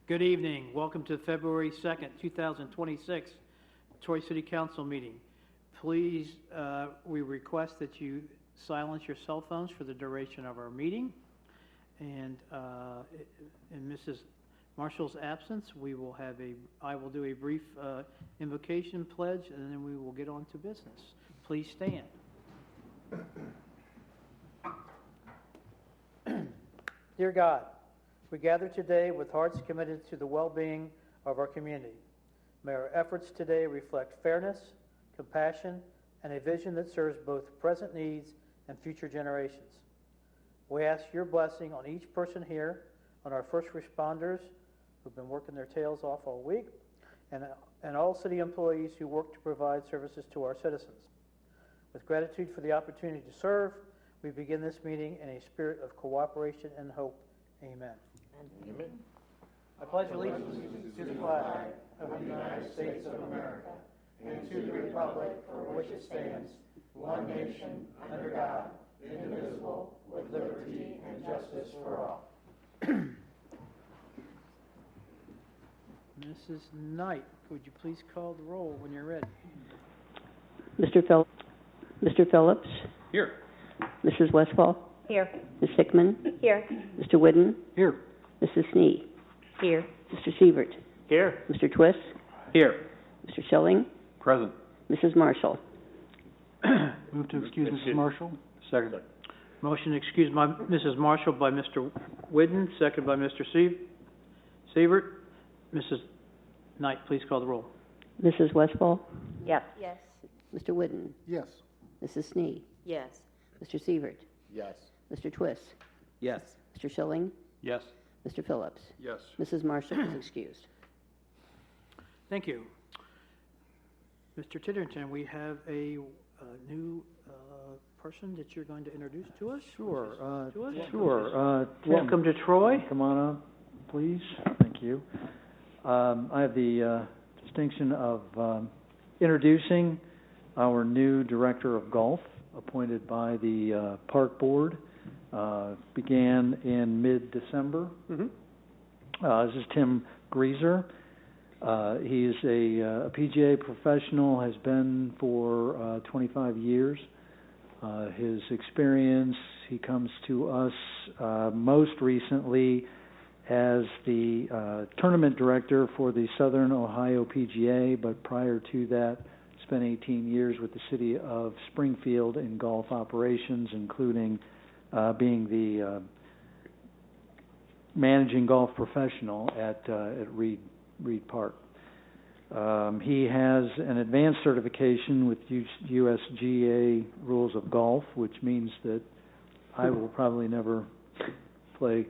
Good evening. Welcome to February 2nd, 2026 Troy City Council meeting. Please, we request that you silence your cell phones for the duration of our meeting. And in Mrs. Marshall's absence, I will do a brief invocation pledge, and then we will get on to business. Please stand. Dear God, we gather today with hearts committed to the well-being of our community. May our efforts today reflect fairness, compassion, and a vision that serves both present needs and future generations. We ask your blessing on each person here, on our first responders who've been working their tails off all week, and all city employees who work to provide services to our citizens. With gratitude for the opportunity to serve, we begin this meeting in a spirit of cooperation and hope. Amen. Amen. I pledge allegiance to the flag of the United States of America and to the republic for which it stands, one nation, under God, indivisible, with liberty and justice for all. Mrs. Knight, would you please call the roll when you're ready? Mr. Phillips? Here. Mrs. Westfall? Here. Ms. Hickman? Here. Mr. Whidden? Here. Mrs. Snee? Here. Mr. Sievert? Here. Mr. Twist? Here. Mr. Schilling? Present. Mrs. Marshall? Move to excuse Mrs. Marshall. Second. Motion to excuse Mrs. Marshall by Mr. Whidden, second by Mr. Sievert. Mrs. Knight, please call the roll. Mrs. Westfall? Yes. Yes. Mr. Whidden? Yes. Mrs. Snee? Yes. Mr. Sievert? Yes. Mr. Twist? Yes. Mr. Schilling? Yes. Mr. Phillips? Yes. Mrs. Marshall is excused. Thank you. Mr. Titterton, we have a new person that you're going to introduce to us? Sure. To us? Sure. Tim, Welcome to Troy. come on up, please. Thank you. I have the distinction of introducing our new director of golf, appointed by the Park Board. Began in mid-December. This is Tim Greaser. He is a PGA professional, has been for 25 years. His experience, he comes to us most recently as the tournament director for the Southern Ohio PGA, but prior to that, spent 18 years with the city of Springfield in golf operations, including being the managing golf professional at Reed Park. He has an advanced certification with USGA Rules of Golf, which means that I will probably never play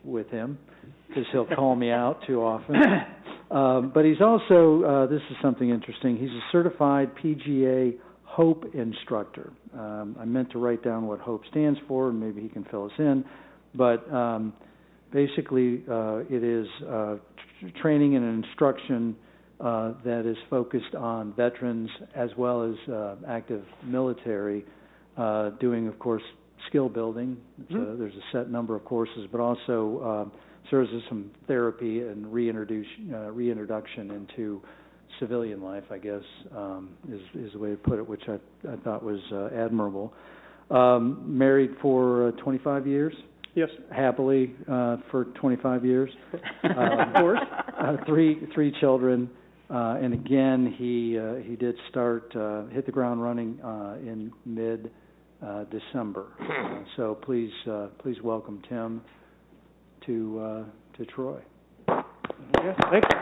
with him because he'll call me out too often. But he's also, this is something interesting, he's a certified PGA HOPE instructor. I meant to write down what HOPE stands for, and maybe he can fill us in. But basically, it is training and instruction that is focused on veterans as well as active military, doing, of course, skill building. There's a set number of courses, but also serves as some therapy and reintroduction into civilian life, I guess, is the way to put it, which I thought was admirable. Married for 25 years. Yes. Happily for 25 years. Of course. Three children, and again he did hit the ground running in mid-December. So please welcome Tim to Troy. Yeah, thank you.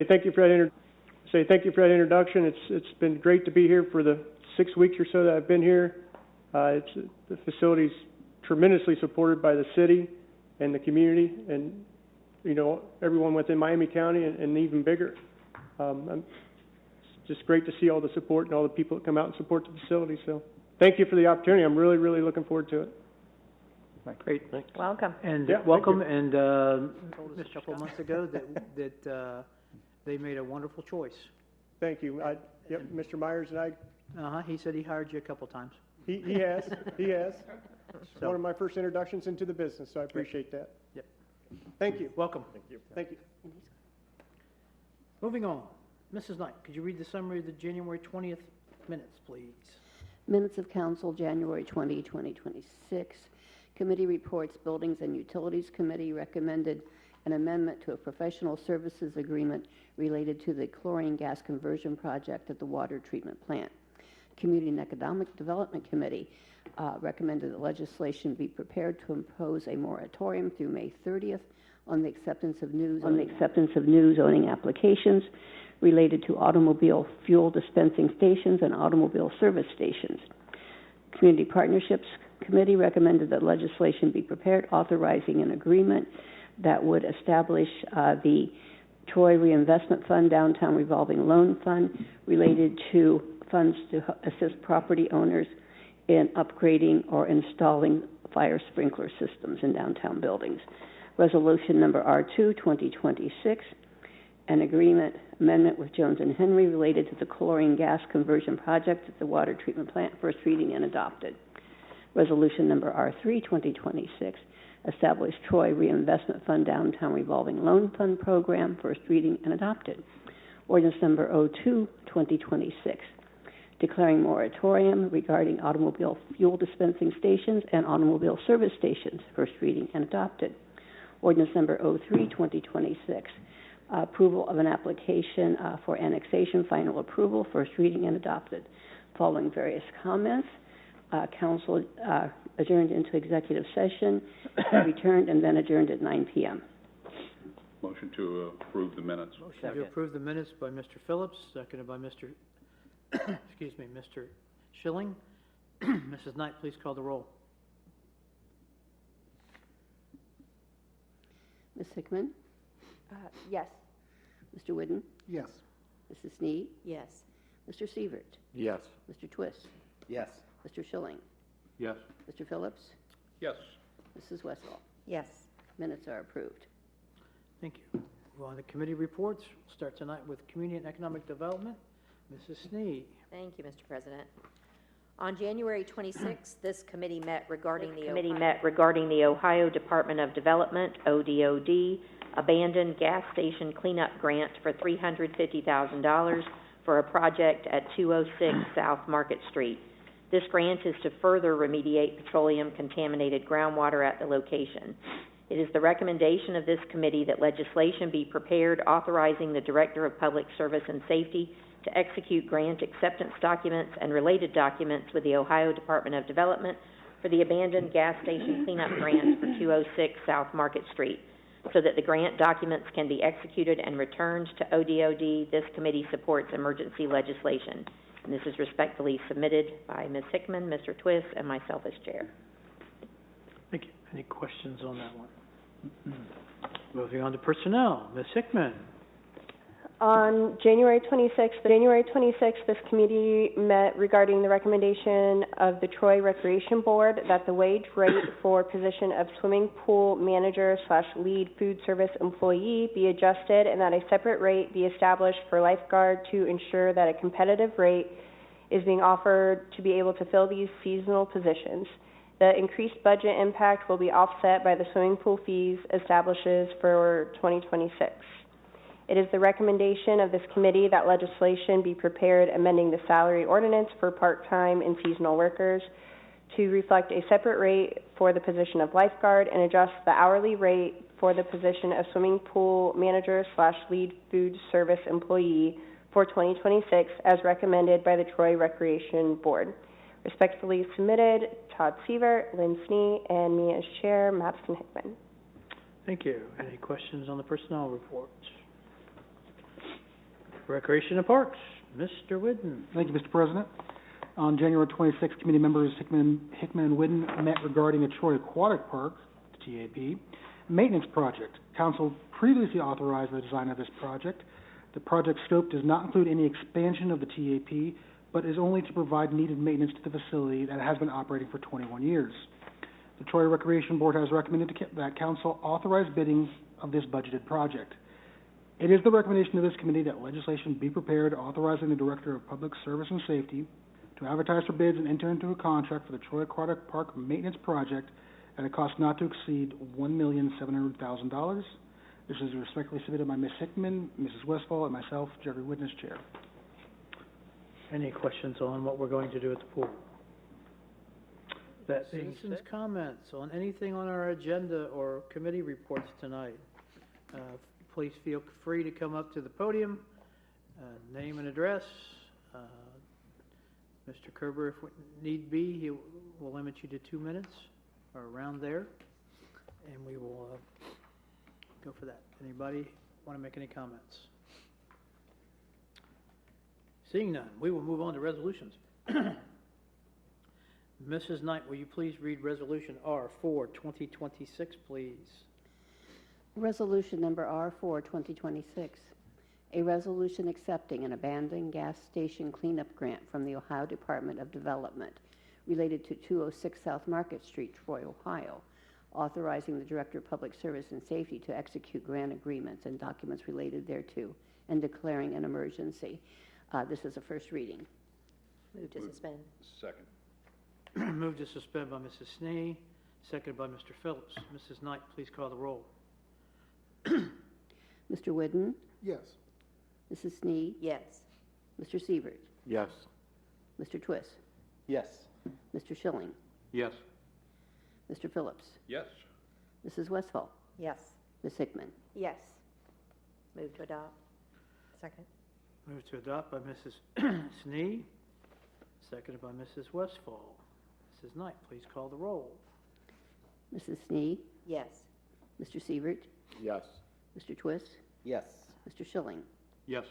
Thank you for that introduction. It's been great to be here for the 6 weeks or so that I've been here. The facility's tremendously supported by the city and the community, and everyone within Miami County and even bigger. It's just great to see all the support and all the people that come out and support the facility. So thank you for the opportunity. I'm really, really looking forward to it. Great. Welcome. And Yeah, welcome. And told us a couple of months ago that they made a wonderful choice. Thank you. Mr. Myers and I. He said he hired you a couple times. He has. So- One of my first introductions into the business, so I appreciate that. Yep. Thank you. Welcome. Thank you. Moving on. Mrs. Knight, could you read the summary of the January 20th minutes, please? Minutes of Council, January 20, 2026. Committee reports, Buildings and Utilities Committee recommended an amendment to a professional services agreement related to the chlorine gas conversion project at the water treatment plant. Community and Economic Development Committee recommended that legislation be prepared to impose a moratorium through May 30th on the acceptance of new zoning applications related to automobile fuel dispensing stations and automobile service stations. Community Partnerships Committee recommended that legislation be prepared authorizing an agreement that would establish the Troy Reinvestment Fund Downtown Revolving Loan Fund related to funds to assist property owners in upgrading or installing fire sprinkler systems in downtown buildings. Resolution number R2, 2026, an amendment with Jones and Henry related to the chlorine gas conversion project at the water treatment plant, first reading and adopted. Resolution number R3, 2026, establish Troy Reinvestment Fund Downtown Revolving Loan Fund Program, first reading and adopted. Ordinance number O2, 2026, declaring moratorium regarding automobile fuel dispensing stations and automobile service stations, first reading and adopted. Ordinance number O3, 2026, approval of an application for annexation, final approval, first reading and adopted. Following various comments, Council adjourned into executive session, returned, and then adjourned at 9 p.m. Motion to approve the minutes. Motion to approve the minutes by Mr. Phillips, seconded by Mr. Mr. Schilling. Mrs. Knight, please call the roll. Ms. Hickman? Yes. Mr. Whidden? Yes. Mrs. Sneed? Yes. Mr. Sievert? Yes. Mr. Twist? Yes. Mr. Schilling? Yes. Mr. Phillips? Yes. Mrs. Westall? Yes. Minutes are approved. Thank you. Move on to committee reports. We'll start tonight with Community and Economic Development. Mrs. Sneed. Thank you, Mr. President. On January 26th, this committee met regarding the Ohio Department of Development, ODOD, abandoned gas station cleanup grant for $350,000 for a project at 206 South Market Street. This grant is to further remediate petroleum-contaminated groundwater at the location. It is the recommendation of this committee that legislation be prepared authorizing the Director of Public Service and Safety to execute grant acceptance documents and related documents with the Ohio Department of Development for the abandoned gas station cleanup grant for 206 South Market Street. So that the grant documents can be executed and returned to ODOD, this committee supports emergency legislation. And this is respectfully submitted by Ms. Hickman, Mr. Twist, and myself as chair. Thank you. Any questions on that one? Moving on to personnel. Ms. Hickman. On January 26th, this committee met regarding the recommendation of the Troy Recreation Board that the wage rate for position of swimming pool manager / lead food service employee be adjusted and that a separate rate be established for lifeguard to ensure that a competitive rate is being offered to be able to fill these seasonal positions. The increased budget impact will be offset by the swimming pool fees establishes for 2026. It is the recommendation of this committee that legislation be prepared amending the salary ordinance for part-time and seasonal workers to reflect a separate rate for the position of lifeguard and adjust the hourly rate for the position of swimming pool manager / lead food service employee for 2026 as recommended by the Troy Recreation Board. Respectfully submitted, Todd Sievert, Lynn Snee, and me as chair, Madison Hickman. Thank you. Any questions on the personnel reports? Recreation and Parks, Mr. Whidden. Thank you, Mr. President. On January 26th, committee members Hickman and Whidden met regarding a Troy Aquatic Park, TAP, maintenance project. Council previously authorized the design of this project. The project scope does not include any expansion of the TAP, but is only to provide needed maintenance to the facility that has been operating for 21 years. The Troy Recreation Board has recommended that Council authorize bidding of this budgeted project. It is the recommendation of this committee that legislation be prepared authorizing the Director of Public Service and Safety to advertise for bids and enter into a contract for the Troy Aquatic Park Maintenance Project at a cost not to exceed $1,700,000. This is respectfully submitted by Ms. Hickman, Mrs. Westfall, and myself, Jeffrey Whitten, as chair. Any questions on what we're going to do at the pool? That citizens' comments on anything on our agenda or committee reports tonight. Please feel free to come up to the podium, name and address. Mr. Kerber, if need be, he will limit you to 2 minutes or around there, and we will go for that. Anybody want to make any comments? Seeing none, we will move on to resolutions. Mrs. Knight, will you please read Resolution R4, 2026, please? Resolution number R4, 2026, a resolution accepting an abandoned gas station cleanup grant from the Ohio Department of Development related to 206 South Market Street, Troy, Ohio, authorizing the Director of Public Service and Safety to execute grant agreements and documents related thereto, and declaring an emergency. This is a first reading. Move to suspend. Second. Move to suspend by Mrs. Snee, seconded by Mr. Phillips. Mrs. Knight, please call the roll. Mr. Whidden, Yes. Mrs. Snee, Yes. Mr. Sievert, Yes. Mr. Twist, Yes. Mr. Schilling, Yes. Mr. Phillips, Yes. Mrs. Westfall, Yes. Ms. Hickman. Yes. Move to adopt. Second. Move to adopt by Mrs. Snee, seconded by Mrs. Westfall. Mrs. Knight, please call the roll. Mrs. Snee, Yes. Mr. Sievert, Yes. Mr. Twist, Yes. Mr. Schilling, Yes.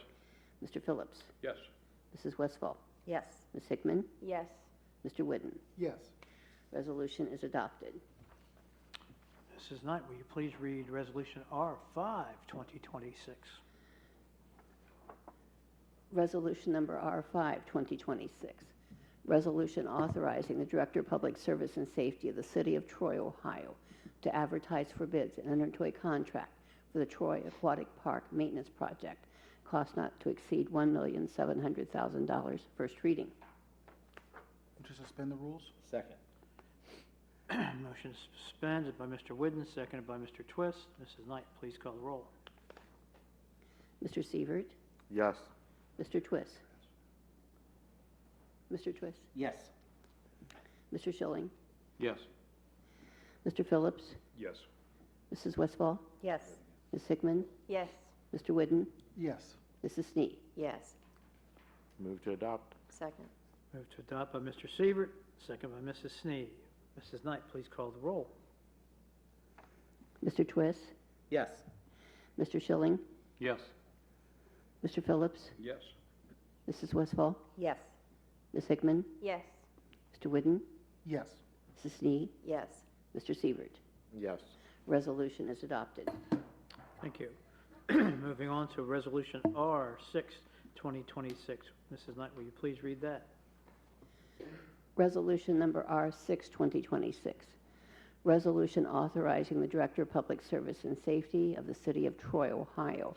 Mr. Phillips, Yes. Mrs. Westfall, Yes. Ms. Hickman, Yes. Mr. Whidden. Yes. Resolution is adopted. Mrs. Knight, will you please read Resolution R5, 2026? Resolution number R5, 2026. Resolution authorizing the Director of Public Service and Safety of the City of Troy, Ohio, to advertise for bids and enter into a contract for the Troy Aquatic Park Maintenance Project, cost not to exceed $1,700,000. First reading. To suspend the rules? Second. Motion suspended by Mr. Whidden, seconded by Mr. Twist. Mrs. Knight, please call the roll. Mr. Sievert, Yes. Mr. Twist, Mr. Twist, Yes. Mr. Schilling, Yes. Mr. Phillips, Yes. Mrs. Westfall, Yes. Ms. Hickman, Yes. Mr. Whidden, Yes. Mrs. Snee. Yes. Move to adopt. Second. Move to adopt by Mr. Sievert, second by Mrs. Snee. Mrs. Knight, please call the roll. Mr. Twist, Yes. Mr. Schilling, Yes. Mr. Phillips, Yes. Mrs. Westfall, Yes. Ms. Hickman, Yes. Mr. Whidden, Yes. Mrs. Snee, Yes. Mr. Sievert. Yes. Resolution is adopted. Thank you. Moving on to Resolution R6, 2026. Mrs. Knight, will you please read that? Resolution number R6, 2026. Resolution authorizing the Director of Public Service and Safety of the City of Troy, Ohio,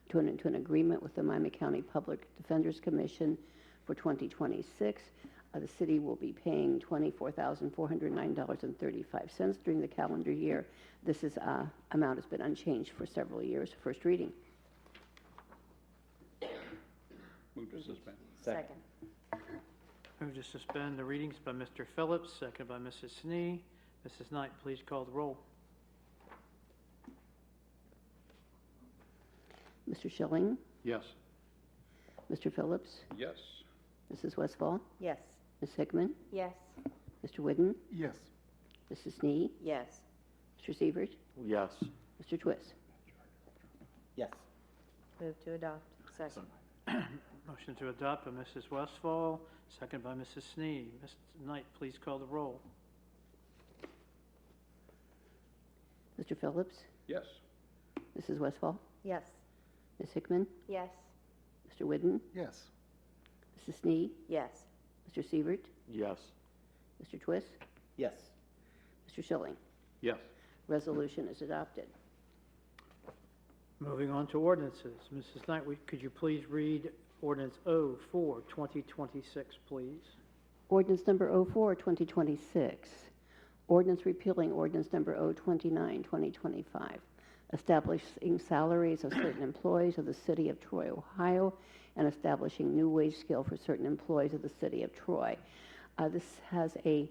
to enter into an agreement with the Miami County Public Defenders Commission for 2026. The city will be paying $24,409.35 during the calendar year. This amount has been unchanged for several years. First reading. Move to suspend. Second. Move to suspend the readings by Mr. Phillips, second by Mrs. Snee. Mrs. Knight, please call the roll. Mr. Schilling, Yes. Mr. Phillips, Yes. Mrs. Westfall, Yes. Ms. Hickman, Yes. Mr. Whidden, Yes. Mrs. Snee, Yes. Mr. Sievert, Yes. Mr. Twist. Yes. Move to adopt. Second. Motion to adopt by Mrs. Westfall, second by Mrs. Snee. Mrs. Knight, please call the roll. Mr. Phillips, Yes. Mrs. Westfall, Yes. Ms. Hickman, Yes. Mr. Whidden, Yes. Mrs. Snee, Yes. Mr. Sievert, Yes. Mr. Twist, Yes. Mr. Schilling. Yes. Resolution is adopted. Moving on to ordinances. Mrs. Knight, could you please read Ordinance O4, 2026, please? Ordinance number 04, 2026. Ordinance repealing ordinance number 029, 2025, establishing salaries of certain employees of the City of Troy, Ohio, and establishing new wage scale for certain employees of the City of Troy. This has a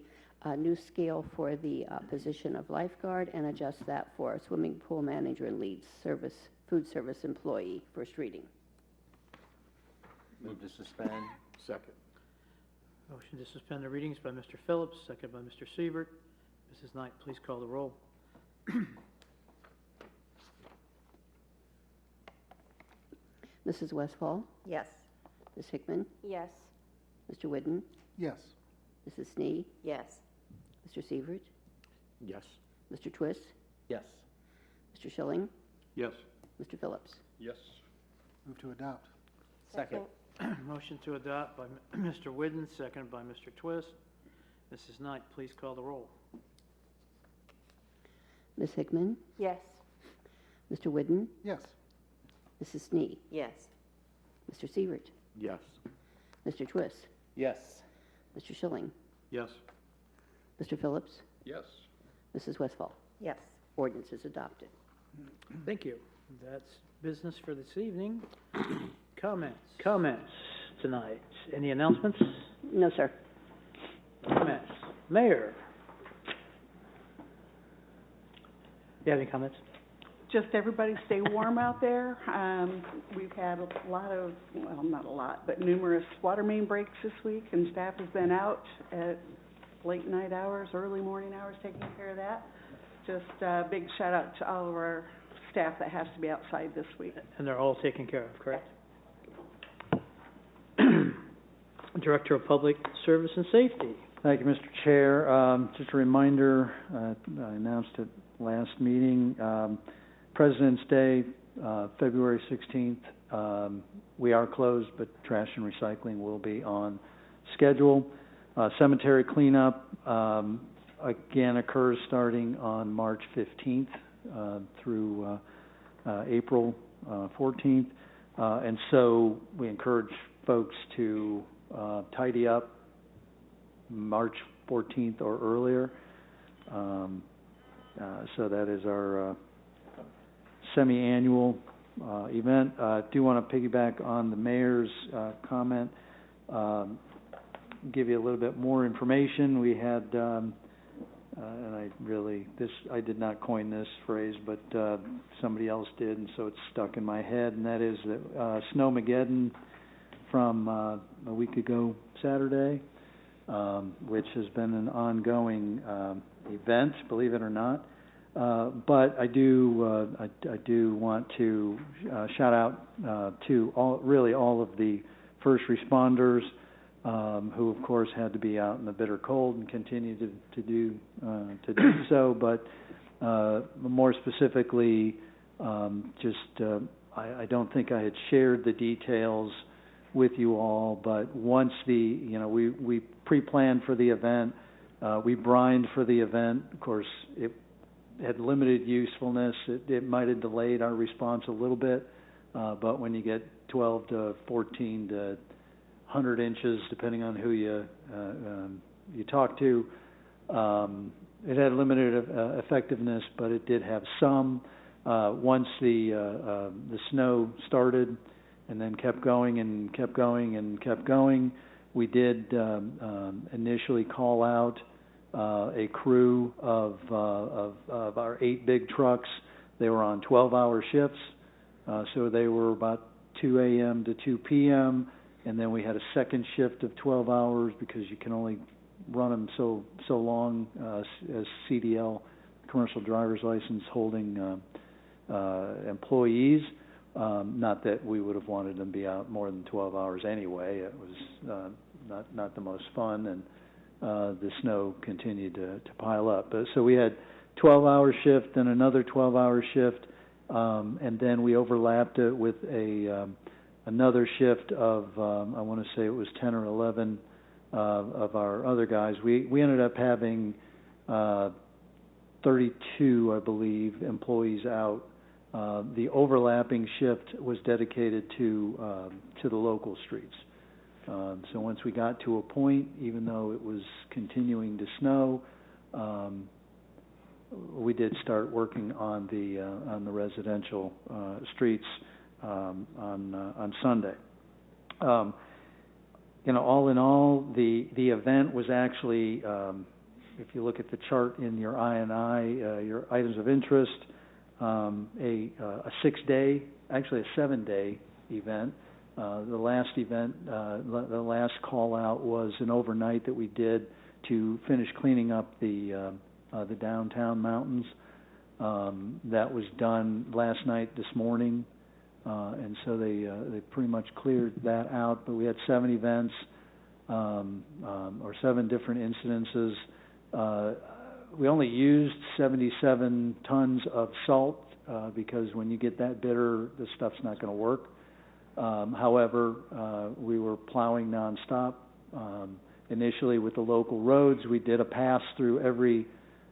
new scale for the position of lifeguard and adjusts that for a swimming pool manager and lead service, food service employee. First reading. Move to suspend. Second. Motion to suspend the readings by Mr. Phillips, second by Mr. Sievert. Mrs. Knight, please call the roll. Mrs. Westfall, Yes. Ms. Hickman, Yes. Mr. Whidden, Yes. Mrs. Snee, Yes. Mr. Sievert, Yes. Mr. Twist, Yes. Mr. Schilling, Yes. Mr. Phillips. Yes. Move to adopt. Second. Motion to adopt by Mr. Whidden, seconded by Mr. Twist. Mrs. Knight, please call the roll. Ms. Hickman, Yes. Mr. Whidden, Yes. Mrs. Snee, Yes. Mr. Sievert, Yes. Mr. Twist, Yes. Mr. Schilling, Yes. Mr. Phillips, Yes. Mrs. Westfall. Yes. Ordinance is adopted. Thank you. That's business for this evening. Comments tonight. Any announcements? No, sir. Comments. Mayor. You have any comments? Just everybody stay warm out there. We've had a lot of, well, not a lot, but numerous water main breaks this week, and staff has been out at late night hours, early morning hours, taking care of that. Just a big shout out to all of our staff that has to be outside this week. And they're all taken care of, correct? Director of Public Service and Safety. Thank you, Mr. Chair. Just a reminder, I announced it last meeting, President's Day, February 16th. We are closed, but trash and recycling will be on schedule. Cemetery cleanup, again, occurs starting on March 15th through April 14th. And so we encourage folks to tidy up March 14th or earlier. So that is our semi-annual event. I do want to piggyback on the mayor's comment, give you a little bit more information. We had, and I did not coin this phrase, but somebody else did, and so it's stuck in my head, and that is that Snowmageddon from a week ago Saturday, which has been an ongoing event, believe it or not. But I do want to shout out to all of the first responders who, of course, had to be out in the bitter cold and continue to do so. But more specifically, I don't think I had shared the details with you all. But once we pre-planned for the event, we brined for the event. Of course, it had limited usefulness. It might have delayed our response a little bit, but when you get 12 to 14 to 100 inches, depending on who you talk to, it had limited effectiveness, but it did have some. Once the snow started, and then kept going and kept going and kept going, we did initially call out a crew of our 8 big trucks. They were on 12-hour shifts, so they were about 2 a.m. to 2 p.m., and then we had a second shift of 12 hours because you can only run them so long as CDL, commercial driver's license holding employees. Not that we would have wanted them to be out more than 12 hours anyway. It was not the most fun, and the snow continued to pile up. So we had 12-hour shift, then another 12-hour shift, and then we overlapped it with another shift of, I want to say it was 10 or 11 of our other guys. We ended up having 32, I believe, employees out. The overlapping shift was dedicated to the local streets. So once we got to a point, even though it was continuing to snow, we did start working on the residential streets on Sunday. All in all, the event was actually, if you look at the chart in your I&I, your items of interest, a 6-day, actually a 7-day event. The last event, the last call out was an overnight that we did to finish cleaning up the downtown mountains. That was done last night, this morning, and so they pretty much cleared that out. But we had 7 events, or 7 different incidences. We only used 77 tons of salt because when you get that bitter, the stuff's not going to work. However, we were plowing nonstop. Initially with the local roads, we did a pass through every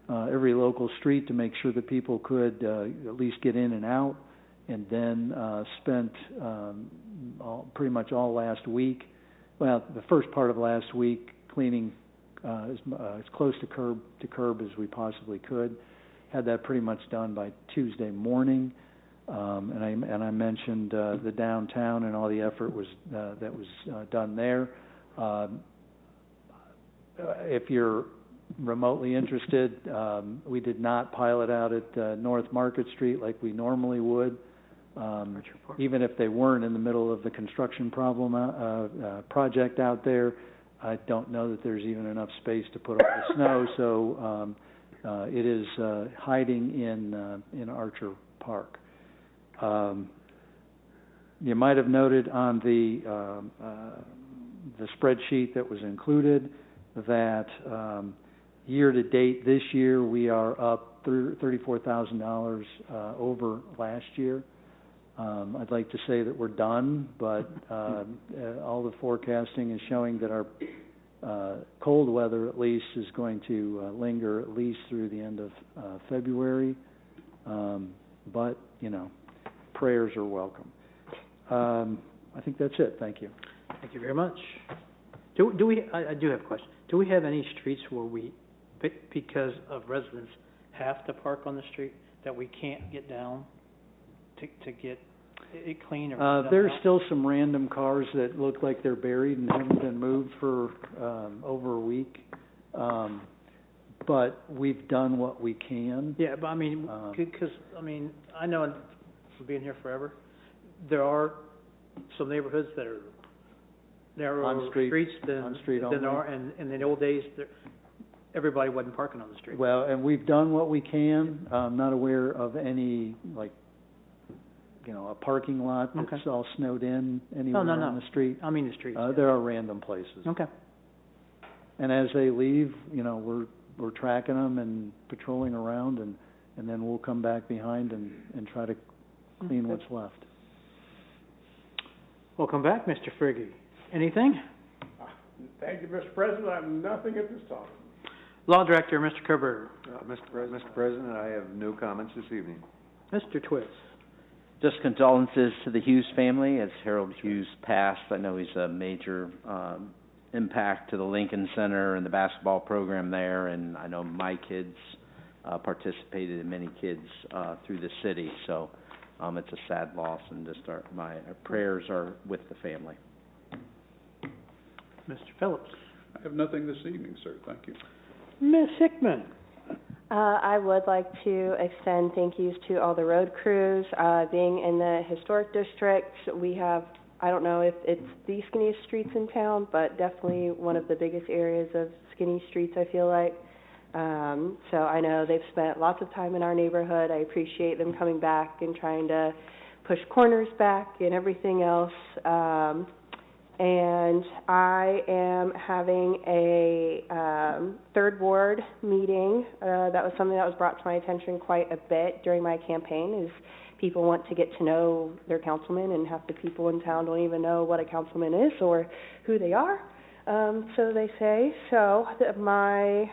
local street to make sure that people could at least get in and out, and then spent pretty much all last week, well, the first part of last week, cleaning as close to curb as we possibly could. Had that pretty much done by Tuesday morning. And I mentioned the downtown and all the effort that was done there. If you're remotely interested, we did not pilot out at North Market Street like we normally would. Even if they weren't in the middle of the construction project out there, I don't know that there's even enough space to put all the snow. So it is hiding in Archer Park. You might have noted on the spreadsheet that was included that year to date this year we are up $34,000 over last year. I'd like to say that we're done, but all the forecasting is showing that our cold weather at least is going to linger at least through the end of February. But prayers are welcome. I think that's it. Thank you. Thank you very much. Do we? I do have a question. Do we have any streets where we, because of residents, have to park on the street that we can't get down to get it clean? Or there's still some random cars that look like they're buried and haven't been moved for over a week. But we've done what we can. Yeah, but I mean, because I know from being here forever, there are some neighborhoods that are narrower streets than there are, and in the old days, everybody wasn't parking on the street. Well, and we've done what we can. I'm not aware of any, a parking lot that's all snowed in anywhere on the street. I mean the streets. There are random places. Okay. And as they leave, we're tracking them and patrolling around, and then we'll come back behind and try to clean what's left. Welcome back, Mr. Frigge. Anything? Thank you, Mr. President. I have nothing at this time. Law Director, Mr. Kerber. Mr. President, I have no comments this evening. Mr. Twist. Just condolences to the Hughes family as Harold Hughes passed. I know he's a major impact to the Lincoln Center and the basketball program there, and I know my kids participated in many kids through the city. So it's a sad loss, and just my prayers are with the family. Mr. Phillips. I have nothing this evening, sir. Thank you. Ms. Hickman. I would like to extend thank yous to all the road crews. Being in the historic district, we have, I don't know if it's the skinniest streets in town, but definitely one of the biggest areas of skinny streets, I feel like. So I know they've spent lots of time in our neighborhood. I appreciate them coming back and trying to push corners back and everything else. And I am having a third ward meeting. That was something that was brought to my attention quite a bit during my campaign, is people want to get to know their councilman, and half the people in town don't even know what a councilman is or who they are. So they say. So my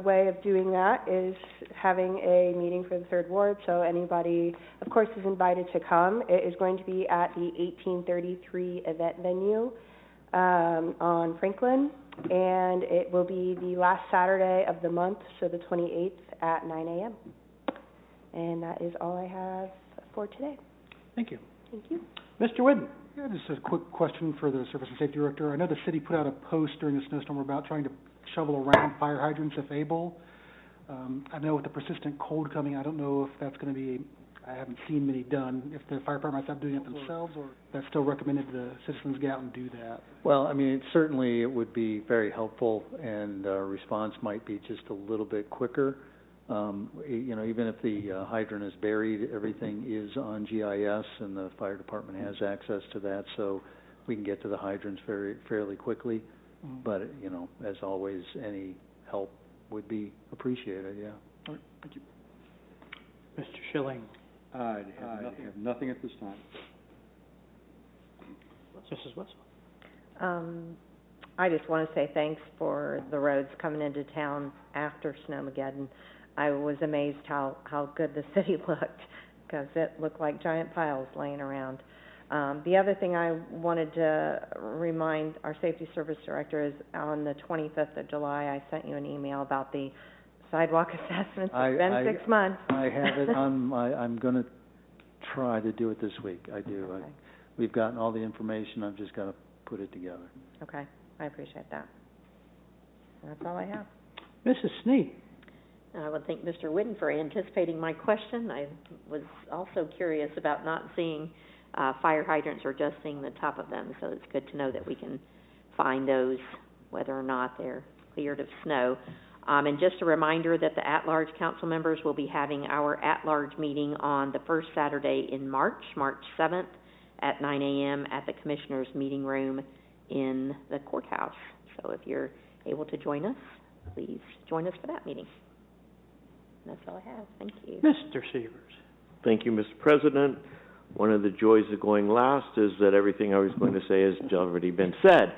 way of doing that is having a meeting for the third ward. So anybody, of course, is invited to come. It is going to be at the 1833 event venue. on Franklin, and it will be the last Saturday of the month, so the 28th at 9 a.m. And that is all I have for today. Thank you. Thank you. Mr. Whidden? Yeah, just a quick question for the Service and Safety Director. I know the city put out a post during the snowstorm about trying to shovel around fire hydrants if able. I know with the persistent cold coming, I don't know if that's going to be, I haven't seen many done, if the fire department might stop doing it themselves, or that's still recommended the citizens get out and do that. Well, I mean, certainly it would be very helpful, and response might be just a little bit quicker. You know, even if the hydrant is buried, everything is on GIS, and the fire department has access to that, so we can get to the hydrants fairly quickly. But, you know, as always, any help would be appreciated, yeah. All right, thank you. Mr. Schilling. I have nothing at this time. Mrs. Wessel. I just want to say thanks for the roads coming into town after Snowmageddon. I was amazed how good the city looked, because it looked like giant piles laying around. The other thing I wanted to remind our Safety Service Director is on the 25th of July, I sent you an email about the sidewalk assessments. It's been 6 months. I have it on my, I'm going to try to do it this week. I do. Okay. We've gotten all the information. I've just got to put it together. Okay, I appreciate that. That's all I have. Mrs. Snead. I would thank Mr. Whidden for anticipating my question. I was also curious about not seeing fire hydrants or just seeing the top of them, so it's good to know that we can find those whether or not they're cleared of snow. And just a reminder that the at-large council members will be having our at-large meeting on the first Saturday in March, March 7th at 9 a.m. at the Commissioners' Meeting Room in the courthouse. So if you're able to join us, please join us for that meeting. And that's all I have. Thank you. Mr. Severs. Thank you, Mr. President. One of the joys of going last is that everything I was going to say has already been said.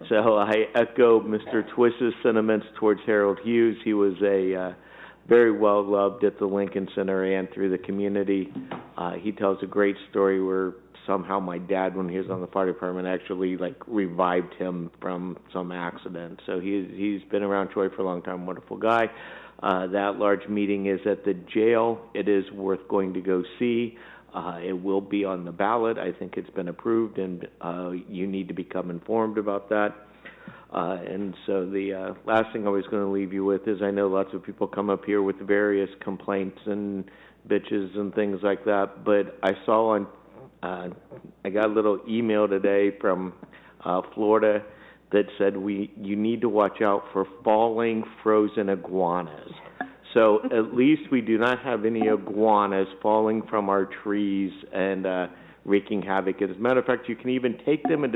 So I echo Mr. Twiss's sentiments towards Harold Hughes. He was a very well loved at the Lincoln Center and through the community. He tells a great story where somehow my dad, when he was on the fire department, actually revived him from some accident. So he's been around Troy for a long time, wonderful guy. That large meeting is at the jail. It is worth going to go see. It will be on the ballot. I think it's been approved, and you need to become informed about that. And so the last thing I was going to leave you with is I know lots of people come up here with various complaints and bitches and things like that, but I saw I got a little email today from Florida that said you need to watch out for falling frozen iguanas. So at least we do not have any iguanas falling from our trees and wreaking havoc. As a matter of fact, you can even take them and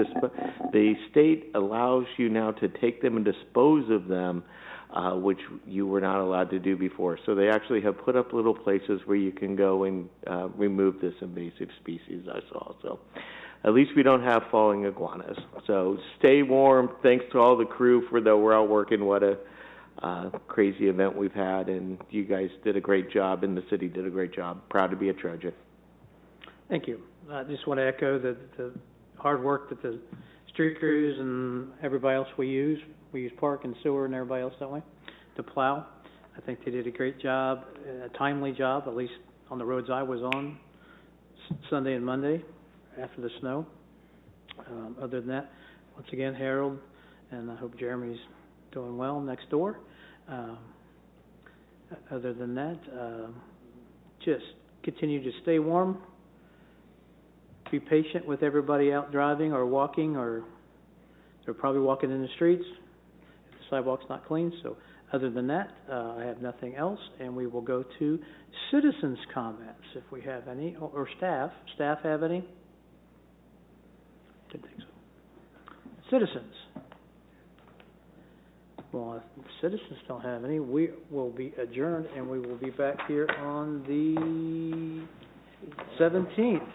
the state allows you now to take them and dispose of them, which you were not allowed to do before. So they actually have put up little places where you can go and remove this invasive species I saw. So at least we don't have falling iguanas. So stay warm. Thanks to all the crew we're out working. What a crazy event we've had, and you guys did a great job, and the city did a great job. Proud to be a Trojan. Thank you. I just want to echo the hard work that the street crews and everybody else we use park and sewer and everybody else that way, to plow. I think they did a great job, a timely job, at least on the roads I was on, Sunday and Monday after the snow. Other than that, once again, Harold, and I hope Jeremy's doing well next door. Other than that, just continue to stay warm. Be patient with everybody out driving or walking, or they're probably walking in the streets if the sidewalk's not clean. So other than that, I have nothing else, and we will go to citizens' comments if we have any, or staff. Staff have any? Didn't think so. Citizens. Well, if citizens don't have any, we will be adjourned, and we will be back here on the 17th.